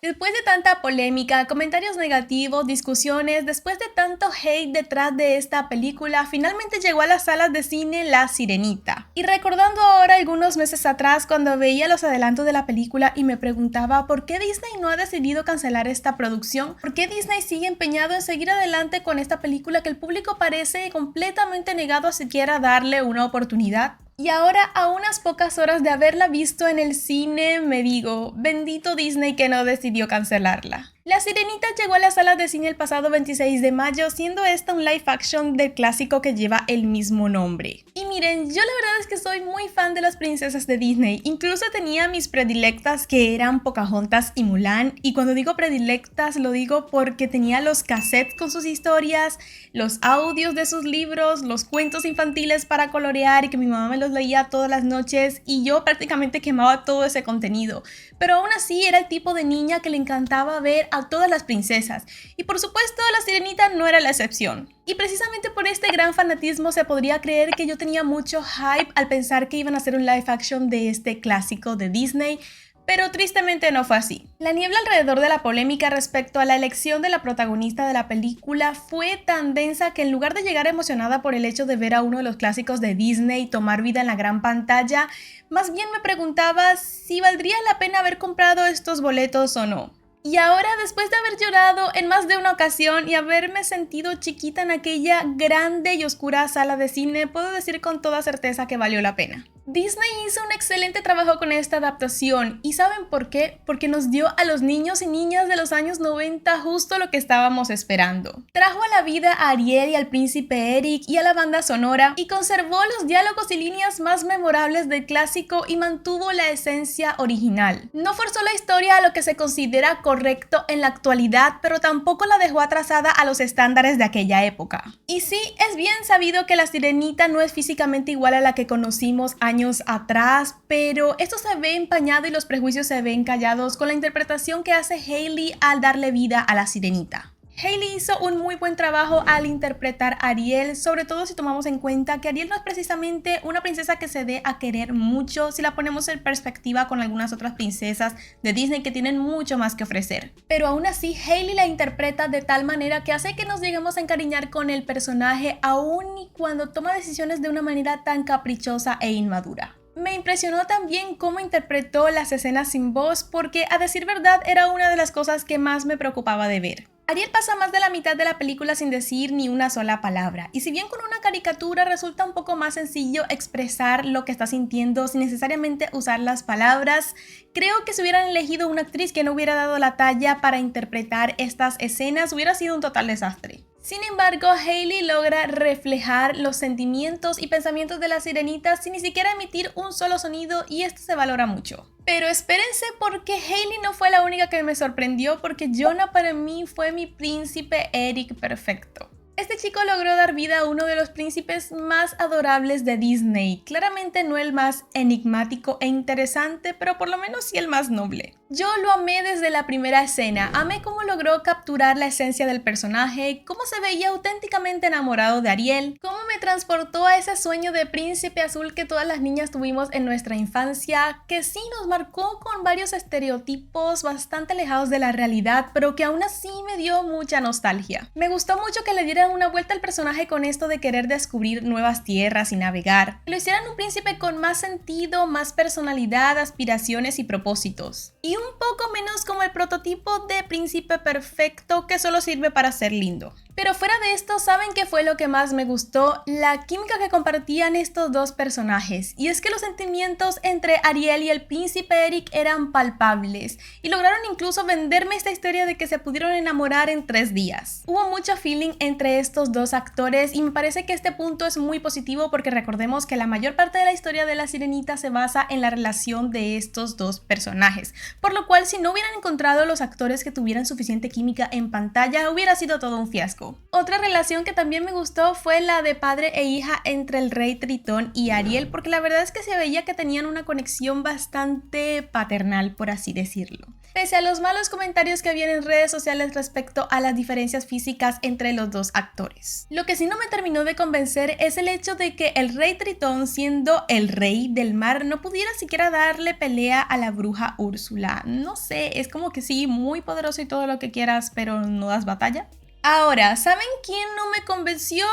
Después de tanta polémica, comentarios negativos, discusiones, después de tanto hate detrás de esta película, finalmente llegó a las salas de cine La Sirenita. Y recordando ahora algunos meses atrás cuando veía los adelantos de la película y me preguntaba por qué Disney no ha decidido cancelar esta producción, por qué Disney sigue empeñado en seguir adelante con esta película que el público parece completamente negado a siquiera darle una oportunidad. Y ahora, a unas pocas horas de haberla visto en el cine, me digo, bendito Disney que no decidió cancelarla. La Sirenita llegó a las salas de cine el pasado 26 de mayo, siendo esta un live action del clásico que lleva el mismo nombre. Y miren, yo la verdad es que soy muy fan de las princesas de Disney, incluso tenía mis predilectas que eran Pocahontas y Mulan, y cuando digo predilectas lo digo porque tenía los cassettes con sus historias, los audios de sus libros, los cuentos infantiles para colorear y que mi mamá me los leía todas las noches y yo prácticamente quemaba todo ese contenido, pero aún así era el tipo de niña que le encantaba ver a todas las princesas y por supuesto la Sirenita no era la excepción. Y precisamente por este gran fanatismo se podría creer que yo tenía mucho hype al pensar que iban a hacer un live action de este clásico de Disney, pero tristemente no fue así. La niebla alrededor de la polémica respecto a la elección de la protagonista de la película fue tan densa que en lugar de llegar emocionada por el hecho de ver a uno de los clásicos de Disney tomar vida en la gran pantalla, más bien me preguntaba si valdría la pena haber comprado estos boletos o no. Y ahora, después de haber llorado en más de una ocasión y haberme sentido chiquita en aquella grande y oscura sala de cine, puedo decir con toda certeza que valió la pena. Disney hizo un excelente trabajo con esta adaptación y ¿saben por qué? Porque nos dio a los niños y niñas de los años 90 justo lo que estábamos esperando. Trajo a la vida a Ariel y al príncipe Eric y a la banda sonora y conservó los diálogos y líneas más memorables del clásico y mantuvo la esencia original. No forzó la historia a lo que se considera correcto en la actualidad, pero tampoco la dejó atrasada a los estándares de aquella época. Y sí, es bien sabido que la Sirenita no es físicamente igual a la que conocimos años atrás, pero esto se ve empañado y los prejuicios se ven callados con la interpretación que hace Hailey al darle vida a la Sirenita. Hailey hizo un muy buen trabajo al interpretar a Ariel, sobre todo si tomamos en cuenta que Ariel no es precisamente una princesa que se dé a querer mucho si la ponemos en perspectiva con algunas otras princesas de Disney que tienen mucho más que ofrecer. Pero aún así, Hailey la interpreta de tal manera que hace que nos lleguemos a encariñar con el personaje aún y cuando toma decisiones de una manera tan caprichosa e inmadura. Me impresionó también cómo interpretó las escenas sin voz porque, a decir verdad, era una de las cosas que más me preocupaba de ver. Ariel pasa más de la mitad de la película sin decir ni una sola palabra, y si bien con una caricatura resulta un poco más sencillo expresar lo que está sintiendo sin necesariamente usar las palabras, creo que si hubieran elegido una actriz que no hubiera dado la talla para interpretar estas escenas hubiera sido un total desastre. Sin embargo, Hailey logra reflejar los sentimientos y pensamientos de la sirenita sin ni siquiera emitir un solo sonido y esto se valora mucho. Pero espérense porque Hailey no fue la única que me sorprendió porque Jonah para mí fue mi príncipe Eric perfecto. Este chico logró dar vida a uno de los príncipes más adorables de Disney, claramente no el más enigmático e interesante, pero por lo menos sí el más noble. Yo lo amé desde la primera escena, amé cómo logró capturar la esencia del personaje, cómo se veía auténticamente enamorado de Ariel, cómo me transportó a ese sueño de príncipe azul que todas las niñas tuvimos en nuestra infancia, que sí nos marcó con varios estereotipos bastante alejados de la realidad, pero que aún así me dio mucha nostalgia. Me gustó mucho que le dieran una vuelta al personaje con esto de querer descubrir nuevas tierras y navegar, que lo hicieran un príncipe con más sentido, más personalidad, aspiraciones y propósitos. Y un poco menos como el prototipo de príncipe perfecto que solo sirve para ser lindo. Pero fuera de esto, ¿saben qué fue lo que más me gustó? La química que compartían estos dos personajes. Y es que los sentimientos entre Ariel y el príncipe Eric eran palpables. Y lograron incluso venderme esta historia de que se pudieron enamorar en 3 días. Hubo mucho feeling entre estos dos actores y me parece que este punto es muy positivo porque recordemos que la mayor parte de la historia de la sirenita se basa en la relación de estos dos personajes. Por lo cual, si no hubieran encontrado los actores que tuvieran suficiente química en pantalla, hubiera sido todo un fiasco. amigo. Otra relación que también me gustó fue la de padre e hija entre el rey Tritón y Ariel, porque la verdad es que se veía que tenían una conexión bastante paternal, por así decirlo. Pese a los malos comentarios que habían en redes sociales respecto a las diferencias físicas entre los dos actores. Lo que sí no me terminó de convencer es el hecho de que el rey Tritón, siendo el rey del mar, no pudiera siquiera darle pelea a la bruja Úrsula. No sé, es como que sí, muy poderoso y todo lo que quieras, pero no das batalla. Ahora, ¿saben quién no me convenció?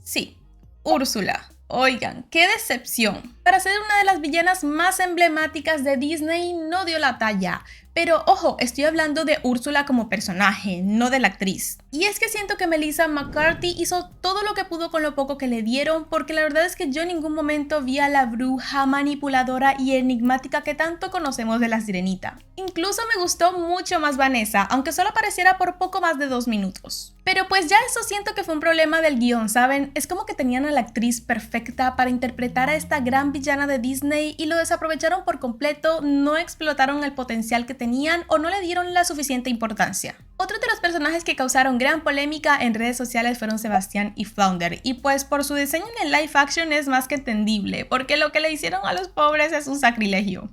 Sí, Úrsula. Oigan, qué decepción. Para ser una de las villanas más emblemáticas de Disney, no dio la talla. Pero ojo, estoy hablando de Úrsula como personaje, no de la actriz. Y es que siento que Melissa McCarthy hizo todo lo que pudo con lo poco que le dieron, porque la verdad es que yo en ningún momento vi a la bruja manipuladora y enigmática que tanto conocemos de La Sirenita. Incluso me gustó mucho más Vanessa, aunque solo apareciera por poco más de 2 minutos. Pero pues ya eso siento que fue un problema del guión, ¿saben? Es como que tenían a la actriz perfecta para interpretar a esta gran villana de Disney y lo desaprovecharon por completo, no explotaron el potencial que tenían o no le dieron la suficiente importancia. Otro de los personajes que causaron gran polémica en redes sociales fueron Sebastián y Flounder, y pues por su diseño en el live action es más que entendible, porque lo que le hicieron a los pobres es un sacrilegio.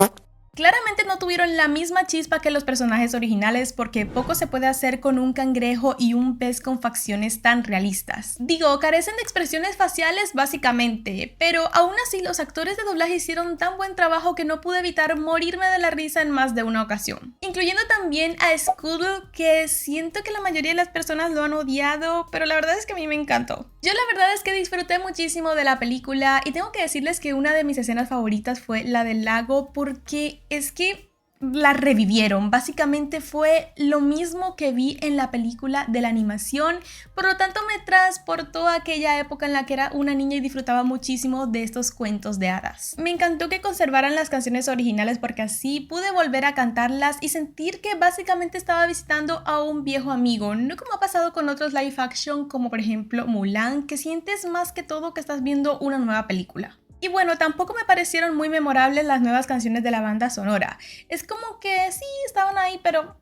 Claramente no tuvieron la misma chispa que los personajes originales porque poco se puede hacer con un cangrejo y un pez con facciones tan realistas. Digo, carecen de expresiones faciales básicamente, pero aún así los actores de doblaje hicieron tan buen trabajo que no pude evitar morirme de la risa en más de una ocasión. Incluyendo también a Scootle, que siento que la mayoría de las personas lo han odiado, pero la verdad es que a mí me encantó. Yo la verdad es que disfruté muchísimo de la película y tengo que decirles que una de mis escenas favoritas fue la del lago porque es que la revivieron. Básicamente fue lo mismo que vi en la película de la animación, por lo tanto me transportó a aquella época en la que era una niña y disfrutaba muchísimo de estos cuentos de hadas. Me encantó que conservaran las canciones originales porque así pude volver a cantarlas y sentir que básicamente estaba visitando a un viejo amigo, no como ha pasado con otros live action como por ejemplo Mulan, que sientes más que todo que estás viendo una nueva película. Y bueno, tampoco me parecieron muy memorables las nuevas canciones de la banda sonora. Es como que sí, estaban ahí, pero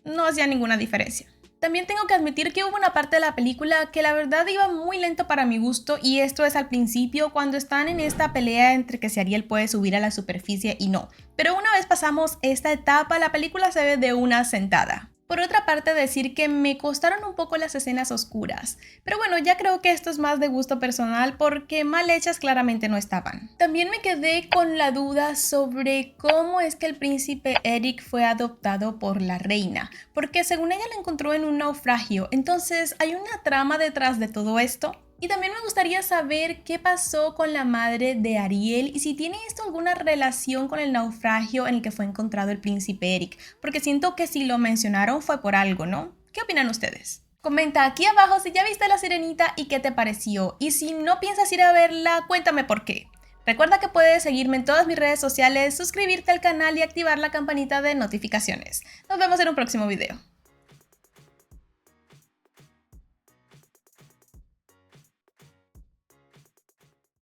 no hacía ninguna diferencia. También tengo que admitir que hubo una parte de la película que la verdad iba muy lento para mi gusto, y esto es al principio cuando están en esta pelea entre que si Ariel puede subir a la superficie y no. Pero una vez pasamos esta etapa, la película se ve de una sentada. Por otra parte, decir que me costaron un poco las escenas oscuras, pero bueno, ya creo que esto es más de gusto personal porque mal hechas claramente no estaban. También me quedé con la duda sobre cómo es que el príncipe Eric fue adoptado por la reina, porque según ella lo encontró en un naufragio, entonces ¿hay una trama detrás de todo esto? Y también me gustaría saber qué pasó con la madre de Ariel y si tiene esto alguna relación con el naufragio en el que fue encontrado el príncipe Eric, porque siento que si lo mencionaron fue por algo, ¿no? ¿Qué opinan ustedes? Comenta aquí abajo si ya viste La Sirenita y qué te pareció, y si no piensas ir a verla, cuéntame por qué. Recuerda que puedes seguirme en todas mis redes sociales, suscribirte al canal y activar la campanita de notificaciones. Nos vemos en un próximo video.